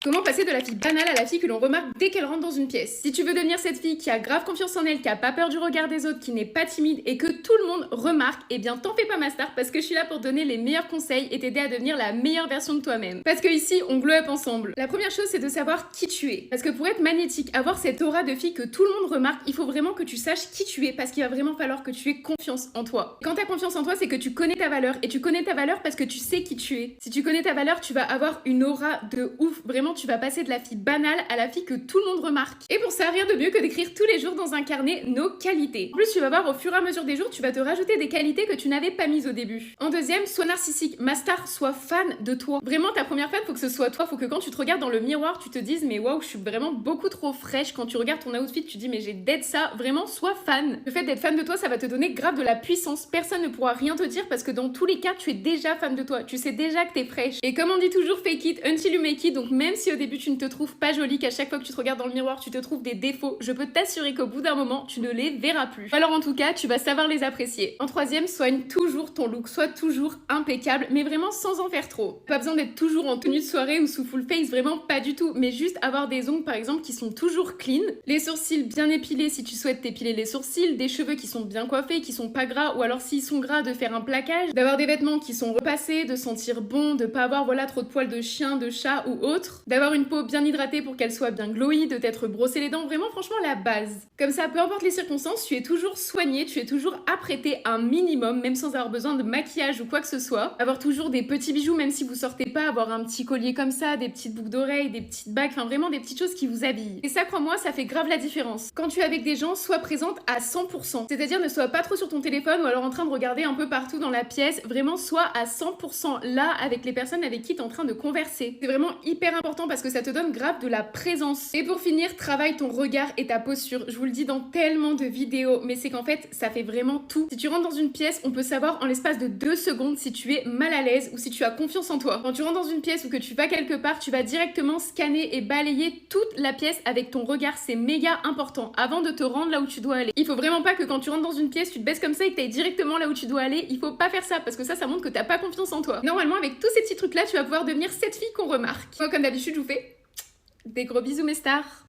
Comment passer de la fille banale à la fille que l'on remarque dès qu'elle rentre dans une pièce? Si tu veux devenir cette fille qui a grave confiance en elle, qui a pas peur du regard des autres, qui n'est pas timide et que tout le monde remarque, eh bien t'en fais pas ma star parce que je suis là pour te donner les meilleurs conseils et t'aider à devenir la meilleure version de toi-même. Parce que ici, on glow up ensemble. La première chose, c'est de savoir qui tu es. Parce que pour être magnétique, avoir cette aura de fille que tout le monde remarque, il faut vraiment que tu saches qui tu es parce qu'il va vraiment falloir que tu aies confiance en toi. Quand t'as confiance en toi, c'est que tu connais ta valeur et tu connais ta valeur parce que tu sais qui tu es. Si tu connais ta valeur, tu vas avoir une aura de ouf. Vraiment, tu vas passer de la fille banale à la fille que tout le monde remarque. Et pour ça, rien de mieux que d'écrire tous les jours dans un carnet nos qualités. En plus, tu vas voir au fur et à mesure des jours, tu vas te rajouter des qualités que tu n'avais pas mises au début. En deuxième, sois narcissique. Ma star, sois fan de toi. Vraiment, ta première fan, faut que ce soit toi. Faut que quand tu te regardes dans le miroir, tu te dises mais waouh, je suis vraiment beaucoup trop fraîche. Quand tu regardes ton outfit, tu dis mais j'ai dead ça. Vraiment, sois fan. Le fait d'être fan de toi, ça va te donner grave de la puissance. Personne ne pourra rien te dire parce que dans tous les cas, tu es déjà fan de toi. Tu sais déjà que t'es fraîche. Et comme on dit toujours, fake it until you make it. Donc même si au début tu ne te trouves pas jolie, qu'à chaque fois que tu te regardes dans le miroir, tu te trouves des défauts, je peux t'assurer qu'au bout d'un moment, tu ne les verras plus. Alors en tout cas, tu vas savoir les apprécier. En troisième, soigne toujours ton look, sois toujours impeccable, mais vraiment sans en faire trop. Pas besoin d'être toujours en tenue de soirée ou sous full face, vraiment pas du tout, mais juste avoir des ongles par exemple qui sont toujours clean, les sourcils bien épilés si tu souhaites t'épiler les sourcils, des cheveux qui sont bien coiffés, qui sont pas gras, ou alors s'ils sont gras, de faire un plaquage, d'avoir des vêtements qui sont repassés, de sentir bon, de pas avoir voilà trop de poils de chien, de chat ou autre, d'avoir une peau bien hydratée pour qu'elle soit bien glowy, de t'être brossé les dents, vraiment franchement la base. Comme ça, peu importe les circonstances, tu es toujours soigné, tu es toujours apprêté un minimum, même sans avoir besoin de maquillage ou quoi que ce soit. Avoir toujours des petits bijoux, même si vous sortez pas, avoir un petit collier comme ça, des petites boucles d'oreilles, des petites bagues, enfin vraiment des petites choses qui vous habillent. Et ça, crois-moi, ça fait grave la différence. Quand tu es avec des gens, sois présente à 100%. C'est-à-dire ne sois pas trop sur ton téléphone ou alors en train de regarder un peu partout dans la pièce. Vraiment, sois à 100% là avec les personnes avec qui tu es en train de converser. C'est vraiment hyper important parce que ça te donne grave de la présence. Et pour finir, travaille ton regard et ta posture. Je vous le dis dans tellement de vidéos, mais c'est qu'en fait, ça fait vraiment tout. Si tu rentres dans une pièce, on peut savoir en l'espace de 2 secondes si tu es mal à l'aise ou si tu as confiance en toi. Quand tu rentres dans une pièce ou que tu vas quelque part, tu vas directement scanner et balayer toute la pièce avec ton regard. C'est méga important avant de te rendre là où tu dois aller. Il faut vraiment pas que quand tu rentres dans une pièce, tu te baisses comme ça et que tu ailles directement là où tu dois aller. Il faut pas faire ça parce que ça montre que t'as pas confiance en toi. Normalement, avec tous ces petits trucs là, tu vas pouvoir devenir cette fille qu'on remarque. Moi, comme d'habitude, je vous fais des gros bisous mes stars.